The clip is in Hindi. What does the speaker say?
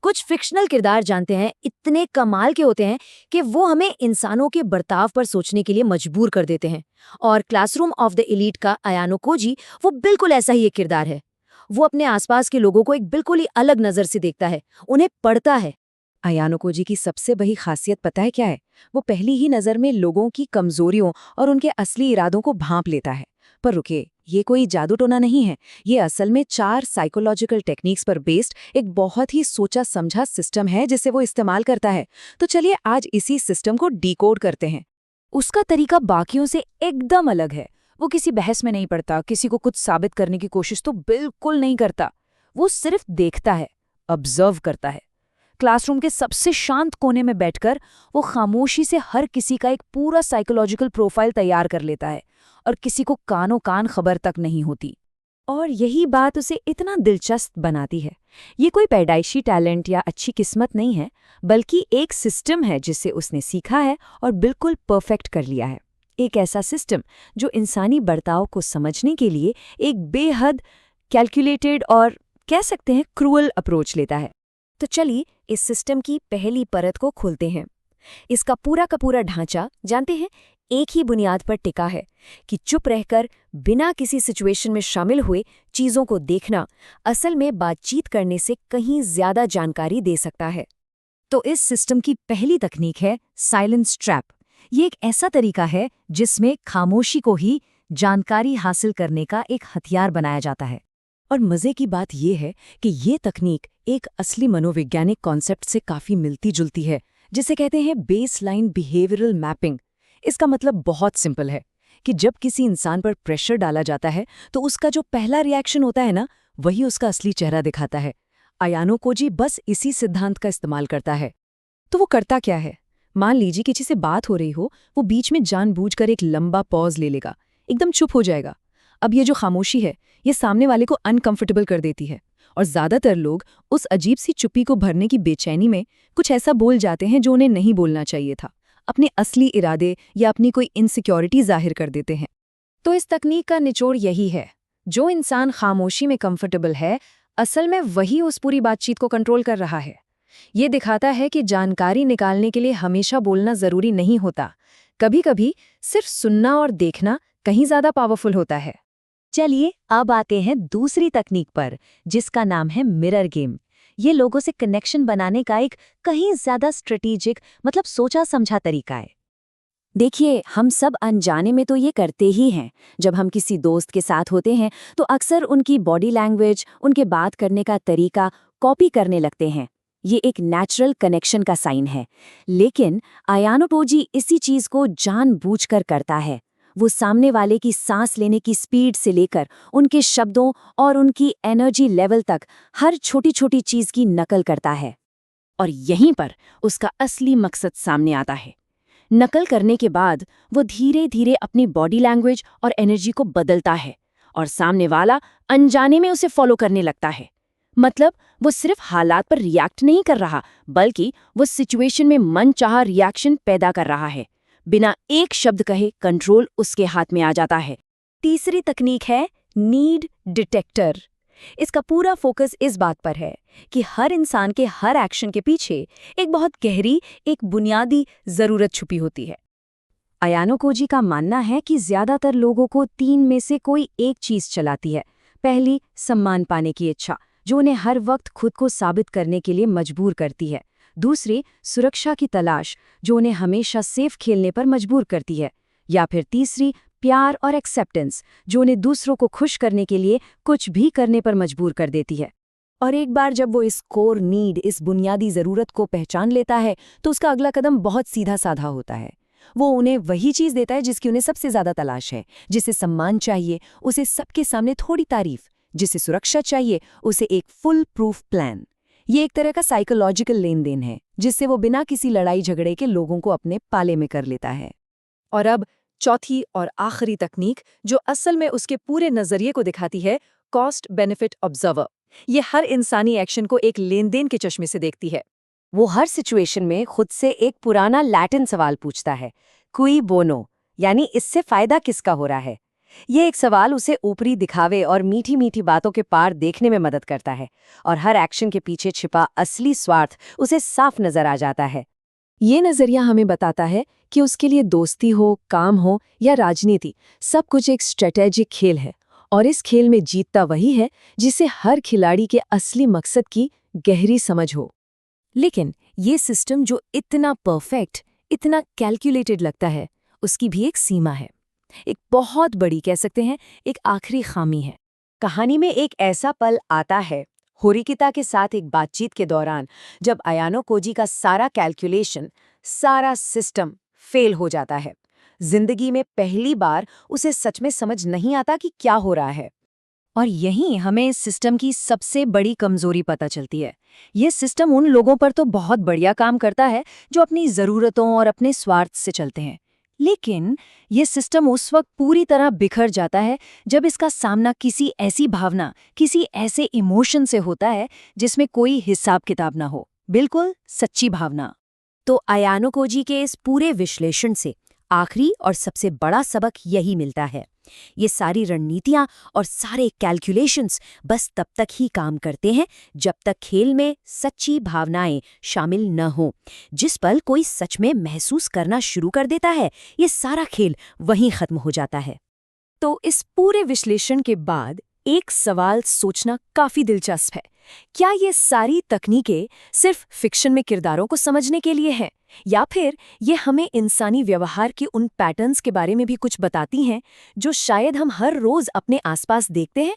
कुछ फिक्शनल किरदार जानते हैं इतने कमाल के होते हैं कि वो हमें इंसानों के बर्ताव पर सोचने के लिए मजबूर कर देते हैं। और क्लासरूम ऑफ द एलीट का अयानो कोजी वो बिल्कुल ऐसा ही एक किरदार है। वो अपने आसपास के लोगों को एक बिल्कुल ही अलग नजर से देखता है, उन्हें पढ़ता है। अयानो कोजी की सबसे बड़ी खासियत पता है क्या है? वो पहली ही नज़र में लोगों की कमजोरियों और उनके असली इरादों को भांप लेता है। पर रुके, ये कोई जादू टोना नहीं है। ये असल में 4 साइकोलॉजिकल टेक्निक्स पर बेस्ड एक बहुत ही सोचा समझा सिस्टम है जिसे वो इस्तेमाल करता है। तो चलिए आज इसी सिस्टम को डिकोड करते हैं। उसका तरीका बाकियों से एकदम अलग है। वो किसी बहस में नहीं पड़ता, किसी को कुछ साबित करने की कोशिश तो बिल्कुल नहीं करता। वो सिर्फ देखता है, ऑब्जर्व करता है। क्लासरूम के सबसे शांत कोने में बैठकर वो खामोशी से हर किसी का एक पूरा साइकोलॉजिकल प्रोफाइल तैयार कर लेता है और किसी को कानों कान खबर तक नहीं होती। और यही बात उसे इतना दिलचस्प बनाती है। ये कोई पैदाइशी टैलेंट या अच्छी किस्मत नहीं है, बल्कि एक सिस्टम है जिसे उसने सीखा है और बिल्कुल परफेक्ट कर लिया है। एक ऐसा सिस्टम जो इंसानी बर्ताव को समझने के लिए एक बेहद कैलकुलेटेड और कह सकते हैं क्रूअल अप्रोच लेता है। तो चलिए इस सिस्टम की पहली परत को खोलते हैं। इसका पूरा का पूरा ढांचा जानते हैं, एक ही बुनियाद पर टिका है कि चुप रहकर बिना किसी सिचुएशन में शामिल हुए चीजों को देखना असल में बातचीत करने से कहीं ज्यादा जानकारी दे सकता है। तो इस सिस्टम की पहली तकनीक है साइलेंस ट्रैप। ये एक ऐसा तरीका है जिसमें खामोशी को ही जानकारी हासिल करने का एक हथियार बनाया जाता है। और मजे की बात यह है कि ये तकनीक एक असली मनोवैज्ञानिक कॉन्सेप्ट से काफी मिलती जुलती है, जिसे कहते हैं बेसलाइन बिहेवियरल मैपिंग। इसका मतलब बहुत सिंपल है कि जब किसी इंसान पर प्रेशर डाला जाता है तो उसका जो पहला रिएक्शन होता है ना, वही उसका असली चेहरा दिखाता है। अयानो कोजी बस इसी सिद्धांत का इस्तेमाल करता है। तो वो करता क्या है? मान लीजिए किसी से बात हो रही हो, वो बीच में जानबूझकर एक लंबा पॉज ले लेगा, एकदम चुप हो जाएगा। अब ये जो खामोशी है, ये सामने वाले को अनकंफर्टेबल कर देती है और ज्यादातर लोग उस अजीब सी चुप्पी को भरने की बेचैनी में कुछ ऐसा बोल जाते हैं जो उन्हें नहीं बोलना चाहिए था। अपने असली इरादे या अपनी कोई इनसिक्योरिटी जाहिर कर देते हैं। तो इस तकनीक का निचोड़ यही है, जो इंसान खामोशी में कंफर्टेबल है, असल में वही उस पूरी बातचीत को कंट्रोल कर रहा है। ये दिखाता है कि जानकारी निकालने के लिए हमेशा बोलना जरूरी नहीं होता। कभी-कभी सिर्फ सुनना और देखना कहीं ज्यादा पावरफुल होता है। चलिए अब आते हैं दूसरी तकनीक पर, जिसका नाम है मिरर गेम। ये लोगों से कनेक्शन बनाने का एक कहीं ज्यादा स्ट्रेटेजिक मतलब सोचा समझा तरीका है। देखिए, हम सब अनजाने में तो ये करते ही हैं। जब हम किसी दोस्त के साथ होते हैं तो अक्सर उनकी बॉडी लैंग्वेज, उनके बात करने का तरीका कॉपी करने लगते हैं। ये एक नेचुरल कनेक्शन का साइन है। लेकिन अयानो कोजी इसी चीज को जानबूझकर करता है। वो सामने वाले की सांस लेने की स्पीड से लेकर उनके शब्दों और उनकी एनर्जी लेवल तक हर छोटी छोटी चीज की नकल करता है। और यहीं पर उसका असली मकसद सामने आता है। नकल करने के बाद वो धीरे धीरे अपनी बॉडी लैंग्वेज और एनर्जी को बदलता है और सामने वाला अनजाने में उसे फॉलो करने लगता है। मतलब वो सिर्फ हालात पर रिएक्ट नहीं कर रहा, बल्कि वो सिचुएशन में मनचाहा रिएक्शन पैदा कर रहा है। बिना एक शब्द कहे कंट्रोल उसके हाथ में आ जाता है। तीसरी तकनीक है नीड डिटेक्टर। इसका पूरा फोकस इस बात पर है कि हर इंसान के हर एक्शन के पीछे एक बहुत गहरी, एक बुनियादी जरूरत छुपी होती है। अयानो कोजी का मानना है कि ज्यादातर लोगों को 3 में से कोई एक चीज चलाती है। पहली, सम्मान पाने की इच्छा, जो उन्हें हर वक्त खुद को साबित करने के लिए मजबूर करती है। दूसरी, सुरक्षा की तलाश, जो उन्हें हमेशा सेफ खेलने पर मजबूर करती है। या फिर तीसरी, प्यार और एक्सेप्टेंस, जो उन्हें दूसरों को खुश करने के लिए कुछ भी करने पर मजबूर कर देती है। और एक बार जब वो इस कोर नीड, इस बुनियादी जरूरत को पहचान लेता है तो उसका अगला कदम बहुत सीधा साधा होता है। वो उन्हें वही चीज देता है जिसकी उन्हें सबसे ज्यादा तलाश है। जिसे सम्मान चाहिए, उसे सबके सामने थोड़ी तारीफ। जिसे सुरक्षा चाहिए, उसे एक फुल प्रूफ प्लान। ये एक तरह का साइकोलॉजिकल लेन देन है, जिससे वो बिना किसी लड़ाई झगड़े के लोगों को अपने पाले में कर लेता है। और अब चौथी और आखिरी तकनीक, जो असल में उसके पूरे नजरिए को दिखाती है, कॉस्ट बेनिफिट ऑब्जर्वर। ये हर इंसानी एक्शन को एक लेन देन के चश्मे से देखती है। वो हर सिचुएशन में खुद से एक पुराना लैटिन सवाल पूछता है, क्वी बोनो, यानी इससे फायदा किसका हो रहा है। ये एक सवाल उसे ऊपरी दिखावे और मीठी मीठी बातों के पार देखने में मदद करता है, और हर एक्शन के पीछे छिपा असली स्वार्थ उसे साफ नजर आ जाता है। ये नजरिया हमें बताता है कि उसके लिए दोस्ती हो, काम हो या राजनीति, सब कुछ एक स्ट्रेटेजिक खेल है, और इस खेल में जीतता वही है जिसे हर खिलाड़ी के असली मकसद की गहरी समझ हो। लेकिन ये सिस्टम जो इतना परफेक्ट, इतना कैलकुलेटेड लगता है, उसकी भी एक सीमा है। एक बहुत बड़ी, कह सकते हैं, एक आखिरी खामी है। कहानी में एक ऐसा पल आता है होरिकिता के साथ एक बातचीत के दौरान, जब अयानो कोजी का सारा कैलकुलेशन, सारा सिस्टम फेल हो जाता है। जिंदगी में पहली बार उसे सच में समझ नहीं आता कि क्या हो रहा है। और यहीं हमें इस सिस्टम की सबसे बड़ी कमजोरी पता चलती है। ये सिस्टम उन लोगों पर तो बहुत बढ़िया काम करता है जो अपनी ज़रूरतों और अपने स्वार्थ से चलते हैं, लेकिन ये सिस्टम उस वक्त पूरी तरह बिखर जाता है जब इसका सामना किसी ऐसी भावना, किसी ऐसे इमोशन से होता है जिसमें कोई हिसाब किताब ना हो, बिल्कुल सच्ची भावना। तो अयानो कोजी के इस पूरे विश्लेषण से आखिरी और सबसे बड़ा सबक यही मिलता है। ये सारी रणनीतियां और सारे कैलकुलेशंस बस तब तक ही काम करते हैं जब तक खेल में सच्ची भावनाएं शामिल न हों। जिस पल कोई सच में महसूस करना शुरू कर देता है, ये सारा खेल वहीं खत्म हो जाता है। तो इस पूरे विश्लेषण के बाद एक सवाल सोचना काफी दिलचस्प है। क्या ये सारी तकनीकें सिर्फ फिक्शन में किरदारों को समझने के लिए हैं, या फिर ये हमें इंसानी व्यवहार के उन पैटर्न्स के बारे में भी कुछ बताती हैं जो शायद हम हर रोज अपने आसपास देखते हैं?